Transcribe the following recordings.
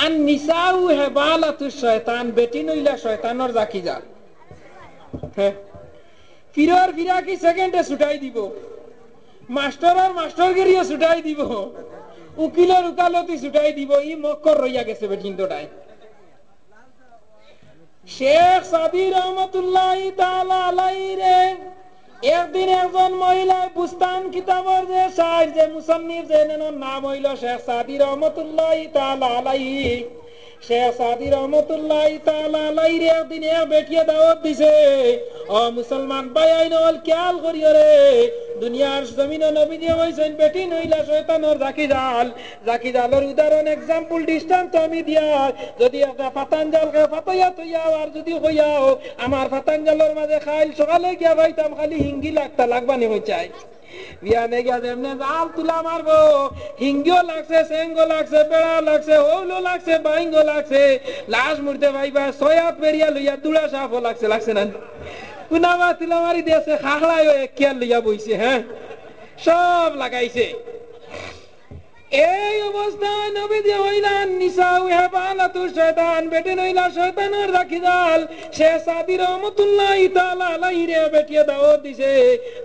আন নিসাউ হেবালাতুশ শয়তান, বেটি নইলা শয়তানের জাকি যা। হ্যাঁ, ফিরার ফিরা কি সেকেন্ডে ছুটাই দিব, মাস্টারের মাস্টারগিরিও ছুটাই দিব, উকিলের উকালতি ছুটাই দিব। ই মক্কর রইয়া গেছে বেটিনটাই। শেখ সাদি রহমতুল্লাহি তাআলা আলাইহি একদিন একজন মহিলা বুস্তান কিতাবের যে শায়ের যে মুসান্নিফ যে নাম হইল শেখ সাদি রহমতুল্লাহি তাআলা আলাইহি, শেখ সাদি রহমতুল্লাহি তাআলা আলাইহি একদিন এক বেটিয়ে দাওয়াত দিছে, ও মুসলমান ভাই আইনল খেয়াল করিও রে, দুনিয়ার জমিনে নবী দিয়ে হইছেন বেটি নইলা শয়তানের জাকি জাল। জাকি জালের উদাহরণ এক্সাম্পল দৃষ্টান্ত আমি দিয়া, যদি একটা পাতান জালকে ফাতাইয়া তুইয়া আর যদি হইয়াও আমার পাতান জালের মাঝে খাইল সকালে গিয়া ভাইতাম খালি হিঙ্গি লাগবানি হয়ে চাই। বিয়ানে গিয়া যেমনে জাল তুলা মারবো, হিঙ্গিও লাগছে, সেঙ্গো লাগছে, বেড়া লাগছে, হৌলো লাগছে, বাইঙ্গো লাগছে, লাশ মুড়তে ভাইবা সয়াত বেরিয়া লইয়া দুড়া সাফও লাগছে, লাগছে না? কুনাবা তুলা মারি দিয়েছে, খাখড়ায় খেয়াল লইয়া বইছে। হ্যাঁ, সব লাগাইছে। এই অবস্থায় নবী দিয়ে হইলেন নিসাউ হেবালাতুশ শয়তান, বেটি নইলা শয়তানের রাখি জাল। শেখ সাদি রহমতুল্লাহি তাআলা আলাইহি রে বেটিয়ে দাওয়াত দিছে।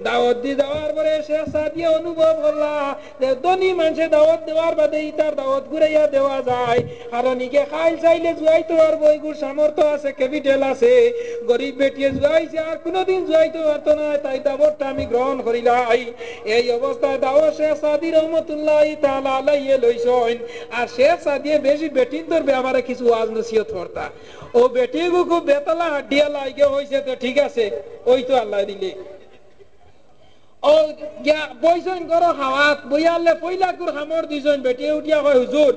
দাওয়াত দি দেওয়ার পরে শেখ সাদি অনুভব করলা যে ধনী মানুষে দাওয়াত দেওয়ার বাদে ইতার দাওয়াত ঘুরাইয়া দেওয়া যায়, কারণ ইকে খাইল চাইলে জুয়াইতে পারবো, এগুর সামর্থ্য আছে, ক্যাপিটাল আছে। গরিব বেটিয়ে জুয়াইছে আর কোনোদিন জুয়াইতে পারতো না, তাই দাওয়াতটা আমি গ্রহণ করিলাই। এই অবস্থায় দাওয়াত শেখ সাদি রহমতুল্লাহি তাআলা আলাইহি লইছেন। আর শেখ সাদিয়ে বেশি বেটিন তোর ব্যাপারে কিছু ওয়াজ নসিহত করতা। ও বেটি খুব বেতলা হাড্ডিয়া লাগে হইছে, তো ঠিক আছে, ওই তো আল্লাহ দিলে। ও বইছেন করো খাওয়াত, বইয়ালে পয়লা কুর খামর দিছেন, বেটি উঠিয়া কয় হুজুর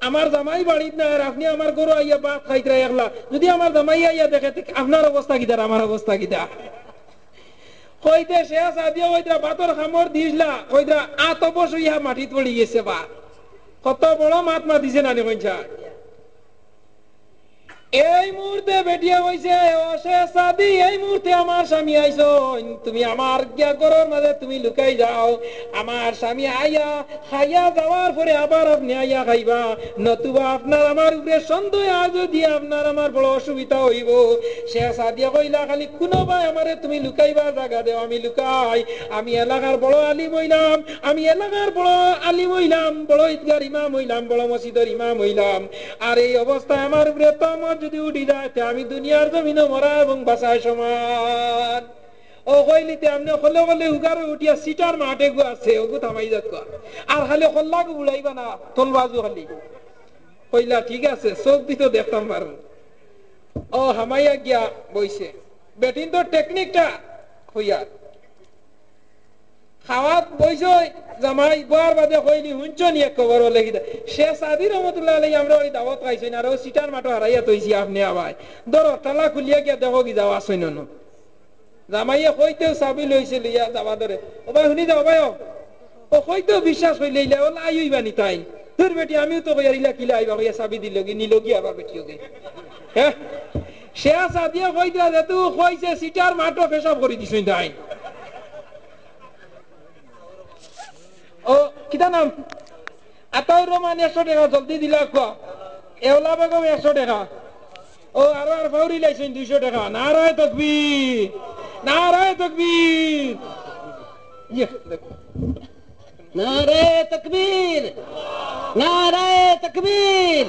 আমার জামাই বাড়িত না, আর আপনি আমার গরু আইয়া ভাত খাইতে একলা, যদি আমার জামাই আইয়া দেখে আপনার অবস্থা কিতা, আমার অবস্থা কিতা? কইতে শেষ আদিও কইতরা ভাতর খামর দিছলা, কইতরা আত বসইয়া মাটিত পড়ি গেছে। বা কত বড় মাতমা দিছে নানি কইছা। এই মুহূর্তে বেটিয়া কইছে, ও শেখ সাদি এই মুহূর্তে আমার স্বামী আইছন, তুমি আমার গিয়া ঘরের মাঝে তুমি লুকাই যাও। আমার স্বামী আইয়া খাইয়া যাওয়ার পরে আবার আপনি আইয়া খাইবা, নতুবা আপনার আমার উপরে সন্দেহ আজ দিয়ে আপনার আমার বড় অসুবিধা হইব। শেখ সাদিয়া কইলা খালি কোনো ভাই আমারে তুমি লুকাইবা জায়গা দেও, আমি লুকাই। আমি এলাকার বড় আলিম হইলাম, আমি এলাকার বড় আলিম হইলাম, বড় ঈদগার ইমাম হইলাম, বড় মসজিদের ইমাম হইলাম। আর এই অবস্থায় আমার উপরে তমত যদি উঠি যায়, আমি দুনিয়ার জমিনে মরা এবং বাঁচায় সমান। ও কইলিতে আপনি হলে হলে উগারে উঠিয়া সিটার মাঠে গু আছে, ওগু থামাই যাক। আর খালি হল্লাগু বুড়াইবা না, তলবাজু খালি। কইলা ঠিক আছে, চোখ দিত দেখতাম পারো। ও হামাইয়া গিয়া বইছে। বেটিন তো টেকনিকটা হইয়া খাওয়াত বইছে, জামাই বার বাদে কইলি হুঞ্চ নিয়ে খবর লেখি দে। শেখ সাদি রহমতুল্লাহ আলাইহি আমরা ওই দাওয়াত খাইছেন, আর ও সিটার মাঠে হারাইয়া তৈছি আপনি আবাই ধরো তালা খুলিয়া গিয়া দেখো কি যাওয়া আসেন না। জামাইয়া কইতেও চাবি লইছে লইয়া যাবা ধরে, ও ভাই শুনি যাও ভাই, ও কইতেও বিশ্বাস হইলে ও আইবা নি তাই তোর বেটি, আমিও তো কইলা কিলা আইবা কইয়া চাবি দিল কি নিল কি আবার বেটিও গে। হ্যাঁ, শেখ সাদিয়া কইতে যেহেতু কইছে সিটার মাঠও পেশাব করে দিছেন তাই। ও কিতা নাম আতাউর রহমান 100 টাকা জলদি দিলা কোয়া, এওলা বেগম 100 টাকা, ও আরো আর ফাউরি লাইছেন 200 টাকা। নারায়ে তাকবীর, নারায়ে তাকবীর, ইয়ে দেখো নারায়ে তাকবীর, নারায়ে তাকবীর,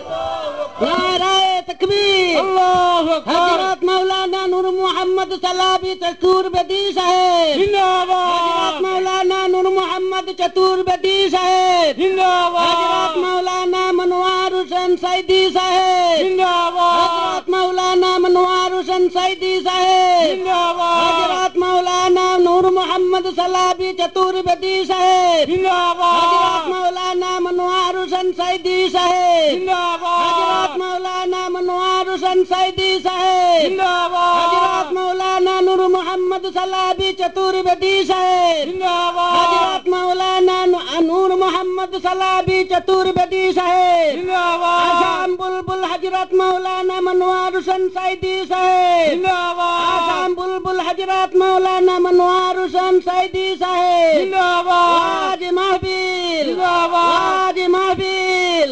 নারায়ে তাকবীর, আল্লাহু আকবার। হযরত মাওলানা নূর মোহাম্মদ সালাবি চতুর্বেদী সাহেব জিন্দাবাদ, হযরত মাওলানা নূর মোহাম্মদ চতুর্বেদী সাহেব জিন্দাবাদ, হযরত মাওলানা মনোয়ার হোসেন সাইদি সাহেব জিন্দাবাদ, হযরত মাওলানা মনোয়ার হোসেন সাইদি সাহেব জিন্দাবাদ, হযরত মাওলানা নূর মোহাম্মদ সালাবি চতুর্বেদী সাহেব জিন্দাবাদ, হযরত মাওলানা মনোয়ার হোসেন সাইদি সাহেব জিন্দাবাদ, হযরত মাওলানা মনোয়ার হোসেন সাইদি সাহেব জিন্দাবাদ, হযরত মাওলানা নূর মোহাম্মদ সালাবি চতুর্বেদী সাহেব জিন্দাবাদ, হযরত মাওলানা নূর মোহাম্মদ সালাবি চতুর্বেদী সাহেব জিন্দাবাদ, আসাম বুলবুল হযরত মাওলানা মনোয়ার হোসেন সাইদি সাহেব জিন্দাবাদ, আসাম বুলবুল হযরত মাওলানা মনোয়ার হোসেন সাইদি সাহেব জিন্দাবাদ, ওয়াজ মাহফিল জিন্দাবাদ, ওয়াজ মাহফিল,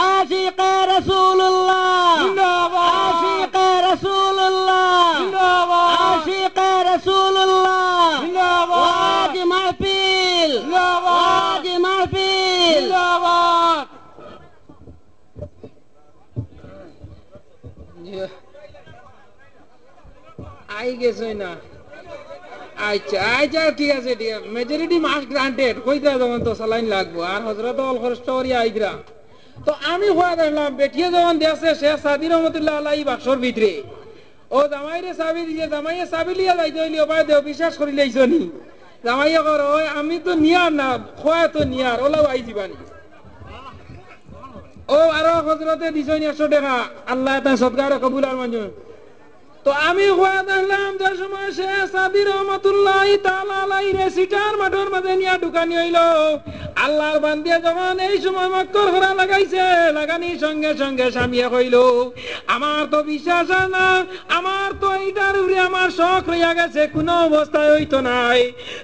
আশিক আশিকে রাসূলুল্লাহ জিন্দাবাদ আশিকে রাসূলুল্লাহ জিন্দাবাদ আশিকে রাসূলুল্লাহ জিন্দাবাদ ওয়াজি মাহফিল জিন্দাবাদ ওয়াজি মাহফিল জিন্দাবাদ আই গেছে না আচ্ছা আচ্ছা ঠিক আছে ঠিক আছে মেজরিটি মাস গ্রান্টেড কইতা যখন তো সালাইন লাগবো আর হজরত অল খরচ করি আইগরা তো আমি হওয়া দেখলাম বেটিয়ে যখন দেখছে শেখ সাদি রহমতুল্লাহ আলাই বাক্সর ভিতরে ও জামাইরে চাবি দিয়ে জামাইয়ে চাবি লিয়া যাইতে হইলি ওবাই দেও বিশ্বাস করি লাইছ নি জামাইয়ে কর ওই আমি তো নিয়ার না খোয়া তো নিয়ার ওলাও আই দিবানি ও আরো হজরতে দিছ 100 টাকা আল্লাহ তা সদকার কবুল আর মঞ্জুর তো আমি হওয়া দেখলাম যে সময় শেখ সাদি রহমতুল্লাহ তাআলা আলাইহি সিটার মাঠের মাঝে নিয়া ঢুকানি হইল আল্লাহর বান্দিয়া যখন এই সময় মক্কর করা লাগাইছে লাগানি সঙ্গে সঙ্গে স্বামীয়ে কইল আমার তো বিশ্বাস না আমার তো এইটার উপরে আমার শখ রইয়া গেছে কোনো অবস্থায় হইতো নাই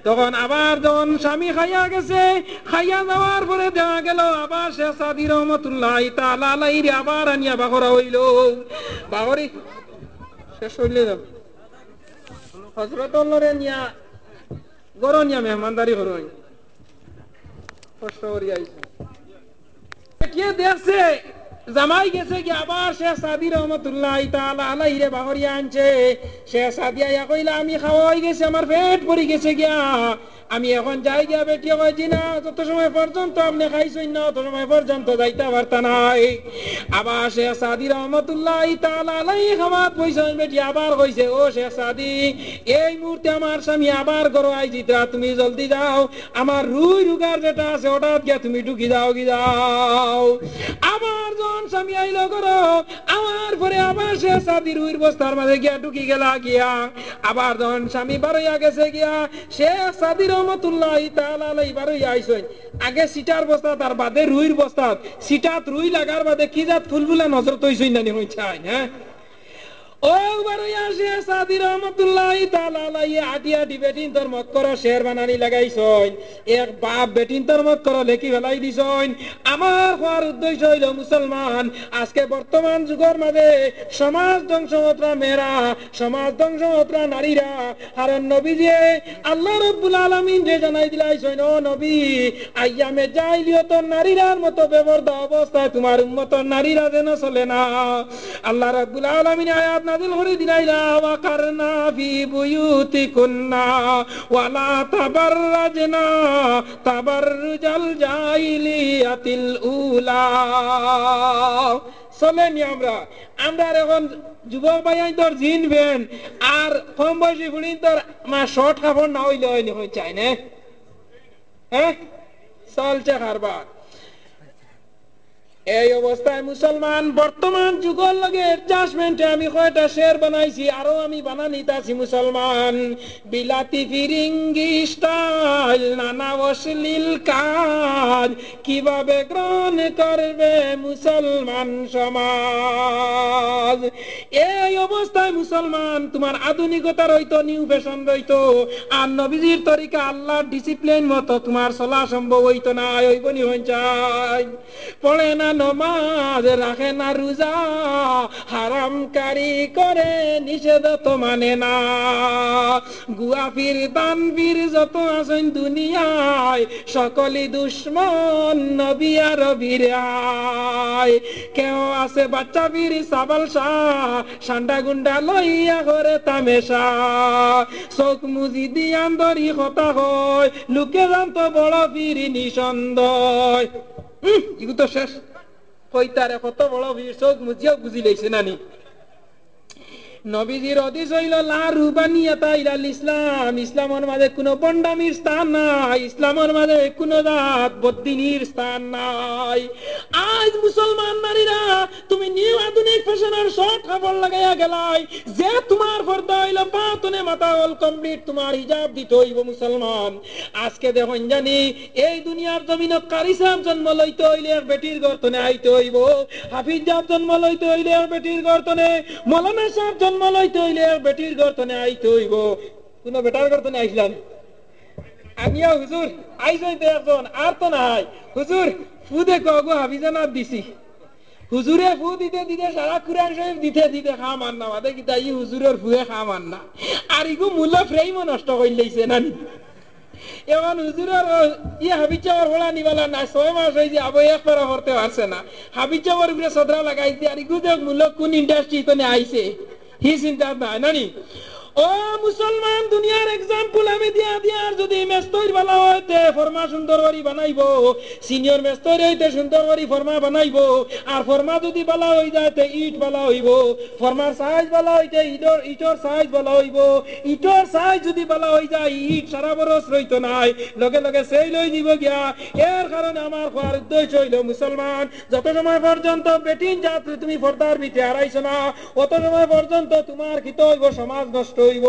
তখন আবার যখন স্বামী খাইয়া গেছে খাইয়া যাওয়ার পরে দেখা গেল আবার শেখ সাদি রহমতুল্লাহ তাআলা আলাইহি আবার আনিয়া বাগরা হইল বাগরি শেষ হইলে যাব হযরত আল্লাহরে নিয়া গরনিয়া মেহমানদারি করুন কষ্ট করি আইছে কে দেখছে জামাই গেছে কি আবার শেখ সাদি রহমতুল্লাহ তাআলা আলাইহি রে বাহরিয়া আনছে শেখ সাদিয়া ইয়া কইলা আমি খাওয়াই গেছে আমার পেট ভরি গেছে গিয়া আমি এখন যাই গিয়া বেটি কইছি না তত সময় পর্যন্ত আপনি খাইছেন না তত সময় পর্যন্ত যাইতে পারতা নাই আবার শেখ সাদি রহমতুল্লাহ তাআলা আলাইহি খামাত কইছেন বেটি আবার কইছে ও শেখ সাদি এই মুহূর্তে আমার স্বামী আবার ঘর আইজিতা তুমি জলদি যাও আমার রুই রুগার যেটা আছে ওটা গিয়া তুমি ঢুকি যাও আবার যখন স্বামী আইলো করো আমার পরে আবার শেখ সাদি রুইর বস্তার মাঝে গিয়া ঢুকি গেলা গিয়া আবার যখন স্বামী বারইয়া গেছে গিয়া শেখ সাদি রহমতুল্লাহ তাআলা আলাইহি বারইয়া আইছেন আগে সিটার বস্তা তার বাদে রুইর বস্তা সিটাত রুই লাগার বাদে কি জাত ফুলফুলা নজর তৈছই নানি হইছাই হ্যাঁ ও বারইয়া শেখ সাদি রহমতুল্লাহ তাআলা আলাইহি আটিয়া ডিবেটিন তোর মক্কর শের বানানি লাগাইছন এক বাপ বেটিন তোর মক্কর লেখি ফেলাই দিছন আমার হওয়ার উদ্দেশ্য হইল মুসলমান আজকে বর্তমান যুগের মাঝে সমাজ ধ্বংস হতরা মেয়েরা সমাজ ধ্বংস হতরা নারীরা কারণ নবীজি আল্লাহ রাব্বুল আলামিন যে জানাই দিলাইছেন ও নবী আইয়ামে জাইলিয়তর নারীরার মতো বেপরদা অবস্থায় তোমার উম্মতর নারীরা যেন চলে না আল্লাহ রাব্বুল আলামিন আয়াত নাযিল করে দিলাইলা ওয়া কারনা ফি বুয়ুতিকুন্না ওয়ালা তাবাররাজনা তাবাররুজাল জাইলিয়াতিল উলা চলেনি আমরা এখন যুবক ভাই তোর জিন বেন আর কম বয়সী বুড়ি তোর আমার শর্ট কাপড় না হইলে হয়নি হয়ে চাই না হ্যাঁ চলছে কারবার এই অবস্থায় মুসলমান বর্তমান যুগের লগে অ্যাডজাস্টমেন্টে আমি কয়টা শের বানাইছি আরো আমি বানানিতাছি মুসলমান বিলাতি ফিরিঙ্গি স্টাইল নানা অশ্লীল কাজ কিভাবে গ্রহণ করবে মুসলমান সমাজ এই অবস্থায় মুসলমান তোমার আধুনিকতা রইতো নিউ ফ্যাশন রইতো আর নবীজির তরিকা আল্লাহর ডিসিপ্লিন মতো তোমার চলা সম্ভব হইতো না হইবনি হই চাই পড়ে না নমাজ রাখে না রোজা হারামকারী করে নিষেধ তো মানে না গুয়াফির তানভীর যত আছেন দুনিয়ায় সকলই দুশ্মন নবী আর বীরায় কেউ আছে বাচ্চা বীর সাবাল শাহ সান্ডা গুন্ডা লইয়া করে তামেশা চোখ মুজি দিয়ান ধরি হতা হয় লোকে জানতো বড় বীর নিসন্দেহ ইগু তো শেষ কইতারে কত বড় বীর চোখ মুজিয়া বুঝি লইছে নানি নবীজির হাদিস হইল লা রুবানিয়াতা ইলাল ইসলাম ইসলামের মাঝে কোনো বন্ডামির স্থান নাই ইসলামের মাঝে কোনো জাত বদ্দিনীর স্থান নাই আজ মুসলমান নারীরা তুমি নিউ আধুনিক ফ্যাশনের শর্ট কাপড় লাগাইয়া গেলাই যে তোমার পর্দা হইল পাতনে মাথা হল কমপ্লিট তোমার হিজাব দিতে হইব মুসলমান আজকে দেখুন জানি এই দুনিয়ার জমিনত কারি সাহেব জন্ম লইতে হইলে এক বেটির গর্তনে আইতে হইব হাফিজ সাহেব জন্ম লইতে হইলে এক বেটির গর্তনে মৌলানা সাহেব জন্ম লইতে হইলে এক বেটির গর্তনে আইতে হইব কোন বেটার গর্তনে আইছিলাম আমিয়া হুজুর আইসই তো একজন আর তো নাই হুজুর ফুদে কগো হাফিজানাত দিছি হুজুরে ফু দিতে দিতে সারা কুরআন শরীফ দিতে দিতে খা মান না বাদে কিতা ই হুজুরের ফুয়ে খা মান না আর ইগো মূল্য ফ্রেমও নষ্ট করে লইছে না এখন হুজুরের হাবিচার হোলা নিবালা না 6 মাস হয়েছে আবো একবার করতে পারছে না হাবিচার উপরে সদরা লাগাইছে আর ইগো দেখ মূল্য কোন ইন্ডাস্ট্রি কোনে আইছে হি চিন্তা নাই নানি ও মুসলমান দুনিয়ার এক্সাম্পল আমি দিয়া দিয়ার যদি মেস্তর বালা হইতে ফরমা সুন্দর করি বানাইবো সিনিয়র মেস্তর হইতে সুন্দর করি ফরমা বানাইবো আর ফরমা যদি বালা হই যাতে ইট বালা হইবো ফরমার সাইজ বালা হইতে ইটর সাইজ বালা হইবো ইটর সাইজ যদি বালা হই যায় ইট সারা বরস রইতো নাই লগে লগে সেই লই দিব গিয়া এর কারণে আমার খোয়ার উদ্দেশ্য হইল মুসলমান যত সময় পর্যন্ত বেটিন জাত তুমি পর্দার ভিতরে হারাইছো না অত সময় পর্যন্ত তোমার খিত হইব সমাজ নষ্ট হইব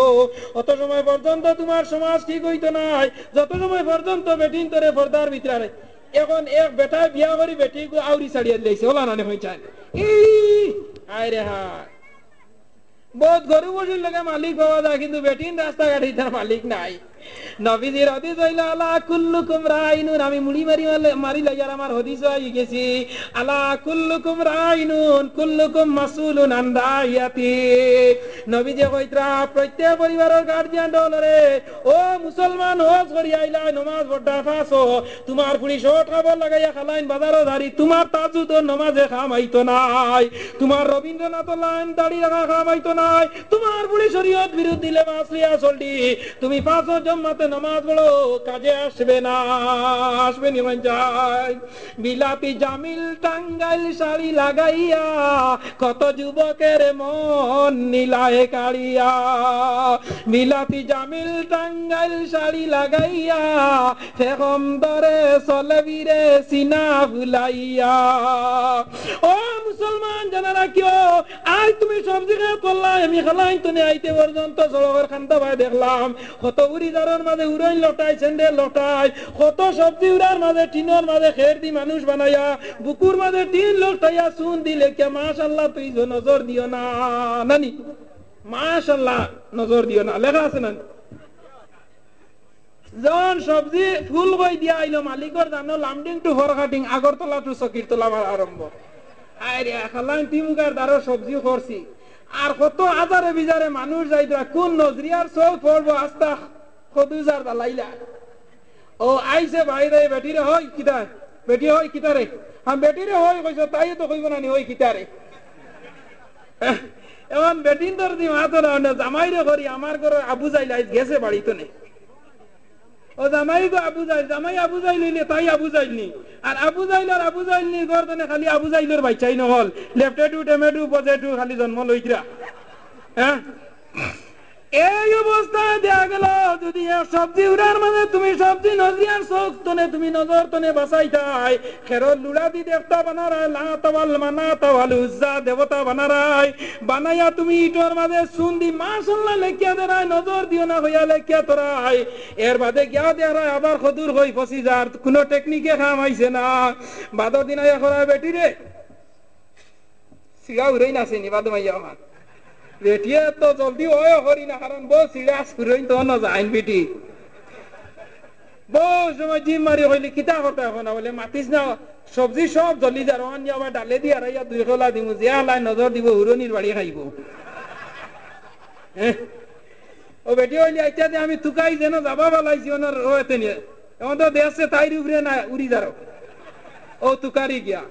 অত সময় পর্যন্ত তোমার সমাজ ঠিক হইতো নাই যত সময় পর্যন্ত বেটিন তোরে পর্দার ভিতরে এখন এক বেটা বিয়া করি বেটি আউরি ছাড়িয়ে দিয়েছে ওলা না হয়ে যায় আয় রে হায় বহুত গরু বসুর লাগে মালিক পাওয়া যায় কিন্তু বেটিন রাস্তাঘাটে তার মালিক নাই নবীজির হাদিস হইল আলা কুল্লুকুম রাইনুন আমি মুড়ি মারি লাইয়ার আমার হাদিস হই গেছি আলা কুল্লুকুম রাইনুন কুল্লুকুম মাসউলুন আন রাইয়াতি নবীজি কইত্রা প্রত্যেক পরিবারের গার্জিয়ান ডলরে ও মুসলমান হজ করি আইলা নামাজ পড়া ফাসো তোমার পুরি শট খাবার লাগাইয়া খালাইন বাজারও ধারি তোমার তাজুদ নামাজে খামাইতো নাই তোমার রবীন্দ্রনাথ লাইন দাড়ি রাখা খামাইতো নাই তোমার পুরি শরীয়ত বিরুদ্ধে লেবাস লিয়া চলডি তুমি পাঁচও জম্মাতে নামাজ পড়ো কাজে আসবে না আসবে নি যায় বিলাতি জামিল টাঙ্গাইল শাড়ি লাগাইয়া কত যুবকের মন নীলায় কাড়িয়া বিলাতি জামিল টাঙ্গাইল শাড়ি লাগাইয়া ফেকম দরে চলে বীরে সিনা ভুলাইয়া ও মুসলমান জানারা কিও আজ তুমি সবজি খাই করলাম আমি খালাই তুমি আইতে পর্যন্ত সড়কের খান্তা ভাই দেখলাম কত উড়ি দারোর মাঝে উড়াই লটাই স্যান্ডেল লটাই কত সবজি উড়ার মাঝে টিনের মাঝে খের দি মানুষ বানাইয়া বুকুর মাঝে টিন লটাইয়া চুন দিলে কে মাশাআল্লাহ তুই নজর দিও না নানি মাশাআল্লাহ নজর দিও না লেখা আছে না জন সবজি ফুল কই দিয়া আইলো মালিকর জানো লামডিং টু হরকাটিং আগরতলা টু সকিরতলা আরম্ভ আরে খালাইন তিমুগার দারো সবজি করছি আর কত হাজারে বিজারে মানুষ যাইতো কোন নজরিয়ার চোখ পড়বো আস্তা কদুজার দালাইলা ও আইছে বাইরে বেটিরে হয় কিতা বেটি হয় কিতারে হ্যাঁ বেটিরে হয় কইছো তাই তো কইব না নি হয় কিতারে এখন বেটিন তোর দি মাতো না জামাইরে করি আমার ঘরে আবু যাইলা গেছে বাড়িতে নেই ও জামাই গো আবু যাইল জামাই আবু যাইল লইলে তাই আবু যাইলনি আর আবু যাইলনি গর্দনে খালি আবু যাইলর বাচ্চাই নহল লেফটে টু টমেটো পজেটু খালি জন্ম লইতরা হ্যাঁ এই অবস্থায় দেখা গেল যদি সবজি উড়ার মানে তুমি সবজি নজরিয়ার চোখ তনে তুমি নজর তনে বাঁচাইতাই খেরর লুড়া দি দেবতা বানারাই লাতাওয়াল মানাতাওয়াল উজ্জা দেবতা বানারাই বানাইয়া তুমি ইটর মাঝে সুন্দি মাশাআল্লাহ লেখিয়া দেরাই নজর দিও না হইয়া লেখিয়া তোরাই এর বাদে গিয়া দেরাই আবার খদুর হই 25,000 কোনো টেকনিকে কাম আইছে না বাদর দিন আয়া করা বেটি রে সিগা উড়াই নাছে নি বাদ মাইয়া আমার বেটিয়ে তো জলদি হয় করি না কারণ বউ সিড়া সুরইন তো না যাইন বেটি বউ সময় জিম মারি হইলে কিতা কথা এখন বলে মাতিস না সবজি সব জলি যা রন আবার ডালে দি আর ইয়া 2 কলা দিমু যে আলাই নজর দিব হুরনির বাড়ি খাইব ও বেটি হইলে আইতা যে আমি তুকাই যেন যাবা বালাইছি ওনার হইতে নিয়ে এখন তো দেশে তাইর উপরে না উড়ি যারো ও তুকারি গিয়া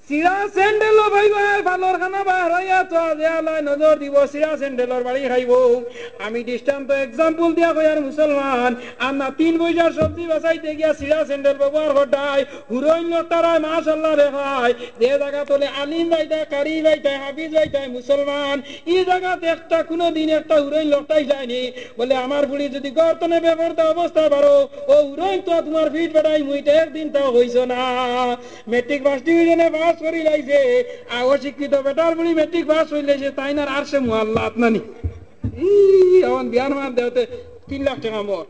সিরা স্যান্ডেল ভাই ভাই ভালোর খানা বার হইয়া তো দেয়ালয় নজর দিব সিরা স্যান্ডেলর বাড়ি খাইব আমি দৃষ্টান্ত এক্সাম্পল দিয়া কই আর মুসলমান আর না 3 পয়সার সবজি বাঁচাইতে গিয়া সিরা স্যান্ডেল ব্যবহার করতাই হুরইন লটারায় মাশাআল্লাহ রেখায় যে জায়গা তোলে আলিম বাইতা কারি বাইতা হাফিজ বাইতা মুসলমান এই জায়গাতে একটা কোনো দিন একটা হুরইন লটাই যায়নি বলে আমার বুড়ি যদি গর্তনে বেপরদা অবস্থা বারো ও হুরইন তো তোমার ফিট বাড়াই মুইতে একদিন তাও হইছো না মেট্রিক পাস ডিভিশনে পাস করি লাইছে আর অশিক্ষিত বেটার বুড়ি মেট্রিক পাস হইলেছে তাই না আর সে মুআল্লাত নানি এখন বিয়ান মার দেওতে 3 লাখ টাকা মোর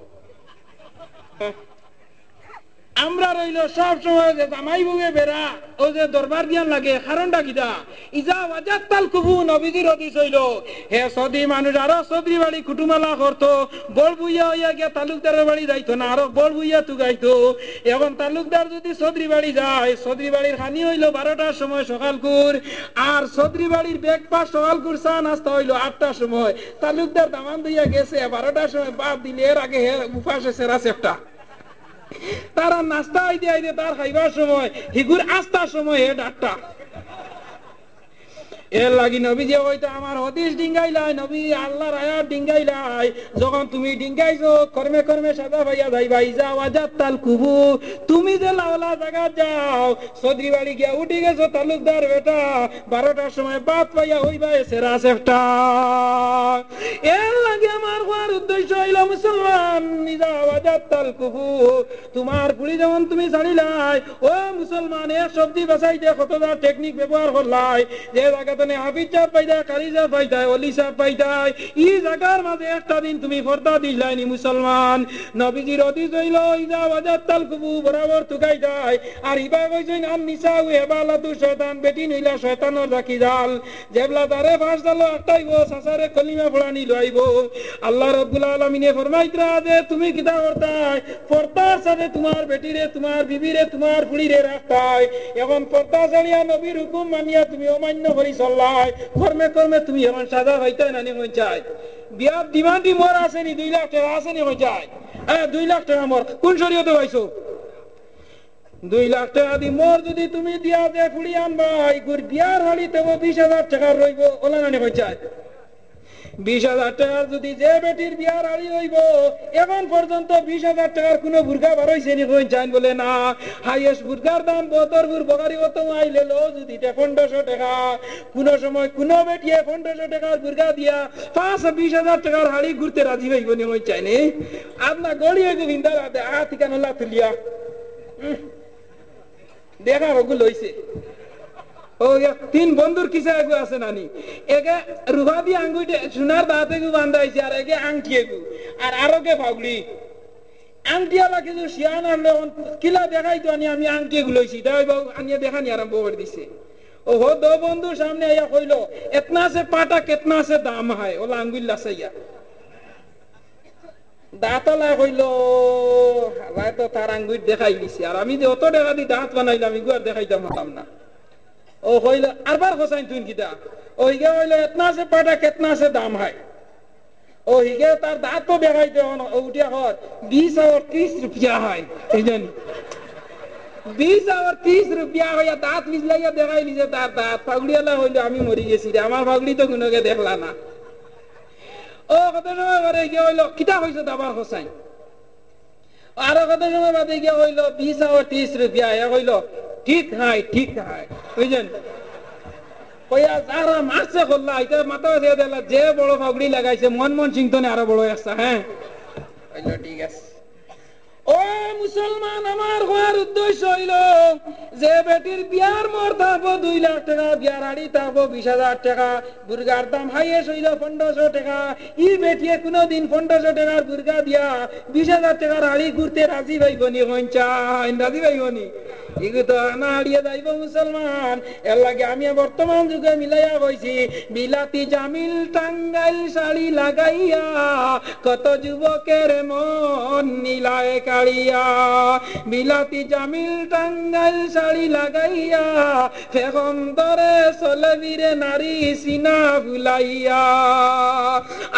আমরা রইল সব সময় যে জামাই বুগে বেড়া ও যে দরবার দিয়ান লাগে কারণটা কিটা ইজা ওয়াজাত তাল কুবু নবীজির হাদিস হইল হে সদি মানুষ আরো সদরি বাড়ি কুটুমালা করতো বড় বুইয়া হইয়া গিয়া তালুকদারের বাড়ি যাইতো না আরো বড় বুইয়া তুগাইতো এখন তালুকদার যদি সদরি বাড়ি যায় সদরি বাড়ির খানি হইল 12টার সময় সকালকুর আর সদরি বাড়ির ব্রেকফাস্ট সকালকুর চা নাস্তা হইল 8টার সময় তালুকদার দামান দিয়া গেছে 12টার সময় বাদ দিলে এর আগে হে উপাসে সেরা সেফটা তারা নাস্তা আইতে আইতে তার খাইবার সময় হিগুর আস্তার সময় হে ডাক্তার এর লাগি নবী যে হইতো আমার হদিস ডিঙ্গাইলাই নবী আল্লাহর আয়াত ডিঙ্গাইলাই যখন তুমি ডিঙ্গাইছো কর্মে কর্মে সাদা ভাইয়া যাইবা ইজা ওয়াজাত তাল কুবু তুমি যে লাওলা জায়গা যাও সদরি বাড়ি গিয়া উঠি গেছো তালুকদার বেটা 12টার সময় বাদ পাইয়া হইবা সেরা সেফটা এর লাগি আমার হওয়ার উদ্দেশ্য হইল মুসলমান ইজা ওয়াজাত তাল কুবু তোমার পুরি যেমন তুমি ছাড়িলাই ও মুসলমান এক সবজি বাঁচাইতে কতটা টেকনিক ব্যবহার করলাই যে জায়গা হাফিজ সাহেব পাইতা কারি সাহেব পাইতা অলি সাহেব পাইতা ই জায়গার মাঝে একটা দিন তুমি ফর্দা দিলাইনি মুসলমান নবীজির হাদিস হইল ইজা ওয়াজাত তাল কুবু বরাবর তুকাই যায় আর ইবা কইছেন আন নিসাউ হেবালাতু শয়তান বেটি নইলা শয়তানের রাখি জাল জেবলা তারে ফাঁস দালো আটাইব সাসারে কলিমা পড়ানি লইব আল্লাহ রাব্বুল আলামিনে ফরমাইতরা যে তুমি কিতা করতাই পর্দার সাথে তোমার বেটিরে তোমার বিবিরে তোমার ফুড়িরে রাখতাই এখন পর্দা ছাড়িয়া নবীর হুকুম মানিয়া তুমি অমান্য করি চললাই কর্মে কর্মে তুমি এখন সাজা হইতে নানি হয়ে যায় বিয়ার ডিমান্ডি মোর আসেনি 2 লাখ টাকা আসেনি হয়ে যায় 2 লাখ টাকা মোর কোন শরীয়তে পাইছো 2 লাখ টাকা দি মোর যদি তুমি দিয়া যে ফুড়ি আনবাই গুর বিয়ার হালিতে 20,000 টাকা রইব ওলা নানি হয়ে যায় 20,000 টাকা যদি যে বেটির বিয়ার হাড়ি হইব এখন পর্যন্ত 20,000 টাকার কোন বুর্গা বার হইছে নি কই জান বলে না হাইয়েস্ট বুর্গার দাম বদরপুর বগারি কত আইলে লো যদি 1500 টাকা কোন সময় কোন বেটিয়ে 1500 টাকার বুর্গা দিয়া 20,000 টাকার হাড়ি ঘুরতে রাজি হইব নি কই চাই নি আপনা গড়িয়ে গোবিন্দা রাতে আতিকানলা তুলিয়া দেখা ওগুলো হইছে ও 3 বন্ধুর কিসে আগু আছে নানি একে রুহা দিয়ে আঙ্গুইতে সোনার দাঁতে গু বান্ধাইছে আর একে আংটিয়ে গু আর আরোকে ফাগড়ি আংটিয়ালা কিছু শিয়ান আনলে কিলা দেখাই তো আমি আংটিয়ে গু লইছি তাই বাবু আনিয়ে দেখানি আরম্ভ করে দিছে ও হো 2 বন্ধুর সামনে আইয়া কইলো এতনা সে পাটা কেতনা সে দাম হয় ওলা আঙ্গুল লাসাইয়া দাঁতলা কইলো হালাই তো তার আঙ্গুই দেখাই দিছে আর আমি যে অত টাকা দি দাঁত বানাইলাম ইগু আর দেখাইতাম হতাম না ও কইলো আরবার হোসাইন তুই কিটা ও হিগে কইলো এতনা সে পাটা কেতনা সে দাম হয় ও হিগে তার দাঁত তো দেখাইতে উঠিয়া হর 20 और 30 रुपया হয় এই জানি 20 और 30 रुपया হইয়া দাঁত মিশলাইয়া দেখাই লিছে তার দাঁত ফাগড়িয়ালা হইলো আমি মরি গেছি রে আমার ফাগড়ি তো কোনোকে দেখলা না ও কত সময় পরে গিয়ে হইলো কিটা হইছে দাবার হোসাইন আরো কত সময় বাদে গিয়ে হইলো 20 और 30 रुपया এ হইলো ঠিক হয় বুঝছেন কইয়া যারা মারছে করলা এটা মাথা দিয়ে দিলা যে বড় ফাগড়ি লাগাইছে মনমোহন সিং তো আরো বড় একটা হ্যাঁ কইলো ঠিক আছে ও মুসলমান আমার হওয়ার উদ্দেশ্য হইল যে বেটির বিয়ার মর থাকবো 2 লাখ টাকা বিয়ার হাড়ি থাকবো 20,000 টাকা বুর্গার দাম হাইয়েস্ট হইল 1500 টাকা ই বেটিয়ে কোনদিন 1500 টাকার বুর্গা দিয়া 20,000 টাকার হাড়ি ঘুরতে রাজি ভাইবনি কইছাই রাজি ভাইবনি ইগু তো না হাড়িয়ে যাইব মুসলমান এর লাগে আমি বর্তমান যুগে মিলাইয়া কইছি বিলাতি জামিল টাঙ্গাইল শাড়ি লাগাইয়া কত যুবকের মন নীলায় কাড়িয়া বিলাতি জামিল টাঙ্গাইল শাড়ি লাগাইয়া ফেগন্তরে চলবিরে নারী সিনা ভুলাইয়া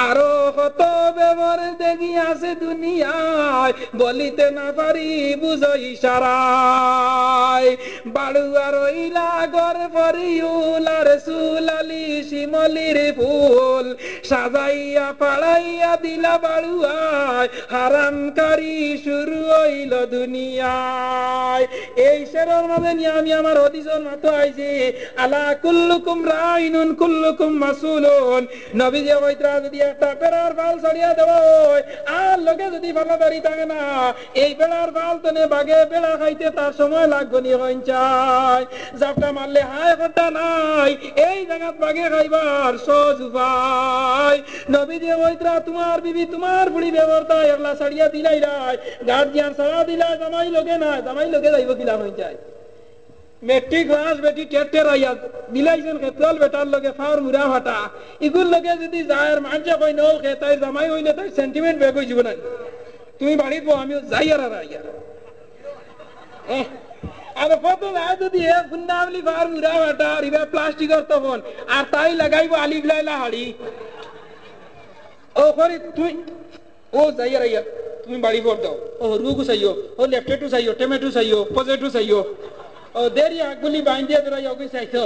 আরো কত ব্যবহার দেখি আছে দুনিয়ায় বলিতে না পারি বুঝো ইশারায় বাড়ুয়া রইলা গর ফরিউলার সুলালি শিমলির ফুল সাজাইয়া পাড়াইয়া দিলা বাড়ুয়ায় হারামকারী শুরু হইল দুনিয়ায় এই শেরের মাঝে নিয়ে আমি আমার হাদিসের মাথা আইছি আলা কুল্লুকুম রাইনুন কুল্লুকুম মাসউলুন নবী যে কইতরা যদি একটা পেরার ফাল ছড়িয়া দেব আর লগে যদি ফালা দাড়ি লাগে না এই বেড়ার বালতনে বাগে বেড়া খাইতে তার সময় লাগবে নি চাই জাপটা মারলে হায় কথা নাই এই জায়গা বাগে খাইবার সহজ উপায় নবীজি ওইতরা তোমার বিবি তোমার বুড়ি ব্যবহারটা এগুলা ছাড়িয়া দিলাই রায় গার্জিয়ান ছাড়া দিলা জামাই লোকে না জামাই লোকে যাইব কিলা হয়ে যায় মেট্রিক ক্লাস বেটি টেটে রাইয়া দিলাইছেন খেতল বেটার লগে ফাওর মুরা ফাটা ইগুর লগে যদি যায় মানছে কই নল খে তাই জামাই হইলে তাই সেন্টিমেন্ট বেগ হই যাব না তুমি বাড়িত বো আমি যাই আর রাইয়া আর কত যায় যদি এ ফুন্নামলি ফাওর মুরা ফাটা রিবা প্লাস্টিকের তখন আর তাই লাগাইবো আলি গলাইলা হাড়ি ও করি তুই ও যাই আর রাইয়া তুমি বাড়ি পড় দাও ও রুগু চাইও ও লেফটেটু চাইও টমেটো চাইও পজেটু চাইও ও দেরি আগগুলি বাঁধিয়ে ধরা যোগ চাইছো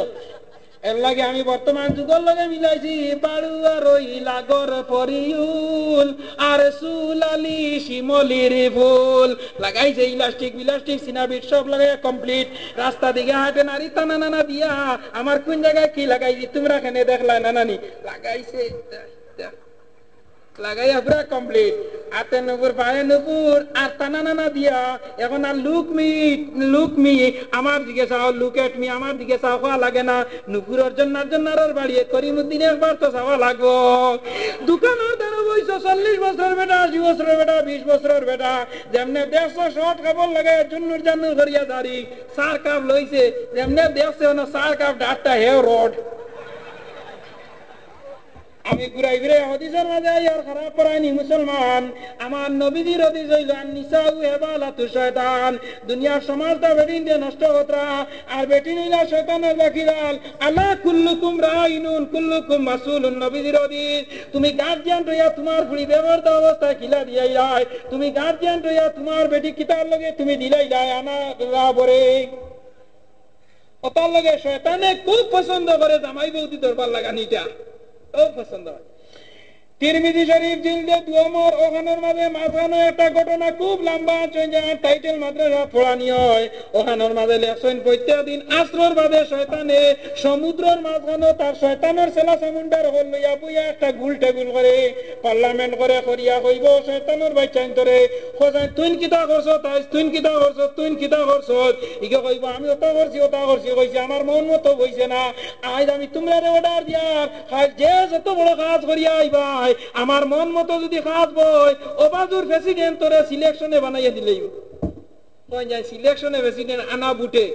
এর লাগে আমি বর্তমান যুগের লগে মিলাইছি বাড়ুয়া রই লাগর পরিউল আর সুলালি শিমলির ফুল লাগাইছে ইলাস্টিক সিনাবিট সব লাগাই কমপ্লিট রাস্তা দিকে হাঁটে নারী টানা নানা দিয়া আমার কোন জায়গায় কি লাগাইছি তোমরা কেন দেখলা নানানি লাগাইছে লাগাইয়া পুরা কমপ্লিট হাতে নুপুর পায়ে নুপুর আর টানা নানা দিয়া এখন আর লুক মি আমার দিকে চাও লুক এট মি আমার দিকে চাওয়া লাগে না নুপুরের জন্য বাড়িয়ে করিমুদ্দিন একবার তো চাওয়া লাগবো দোকানের দ্বারা বইছ 40 বছর বেটা 80 বছরের বেটা 20 বছরের বেটা যেমনে 150 শর্ট কাপড় লাগাই জন্নুর করিয়া দাঁড়ি 4 কাপ লইছে যেমনে দেখছে 4 কাপ ডাটটা হেও রড আমি ঘুরাই ঘুরে হাদিসের মাঝে আর খারাপ পড়াইনি মুসলমান আমার নবীজির হাদিস হইল নিসাউ হেবালাতু শয়তান দুনিয়ার সমাজটা বেটিন দিয়ে নষ্ট হতরা আর বেটিন হইলা শয়তানের বাকিরাল আলা কুল্লুকুম রাইনুন কুল্লুকুম মাসউলুন নবীজির হাদিস তুমি গার্জিয়ান রইয়া তোমার ফুড়ি ব্যবহৃত অবস্থায় কিলা দিয়াই যায় তুমি গার্জিয়ান রইয়া তোমার বেটি কিতার লগে তুমি দিলাই যায় আনা রাবরে ওতার লগে শয়তানে খুব পছন্দ করে জামাই বৌদি দরবার লাগানিটা খুব পছন্দ হয় তিরমিজি শরীফ জিলদে 2 নম্বর ওখানের মাঝে মাঝখানে একটা ঘটনা খুব লম্বা টাইটেল মাদ্রাসা পড়ানি হয় ওখানের মাঝে লেখছেন প্রত্যেকদিন আসরের বাদে শয়তানে সমুদ্রের মাঝখানে তার শয়তানের সেলা সমুদ্রের হল লইয়া বুইয়া একটা গুল টেগুল করে পার্লামেন্ট করে করিয়া কইব শয়তানের বাইচাইন ধরে খোঁজাই তুই কিতা করছ তাই তুই কিতা করছ ইকে কইব আমি ওটা করছি কইছি আমার মন মতো হইছে না আজ আমি তোমরা অর্ডার দিয়ার যে যত বড় কাজ করিয়া আইবা আমার মন মতো যদি কাজ বই ওবাজুর প্রেসিডেন্ট তোরে সিলেকশনে বানাইয়া দিলেই কই যায় সিলেকশনে প্রেসিডেন্ট আনা বুটে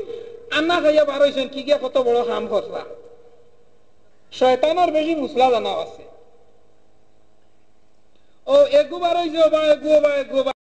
আনা খাইয়া বার হইছেন কি গে কত বড় কাম করলা শয়তানের বেশি মুসলা জানা আছে ও এগুবার হইছে বা এগু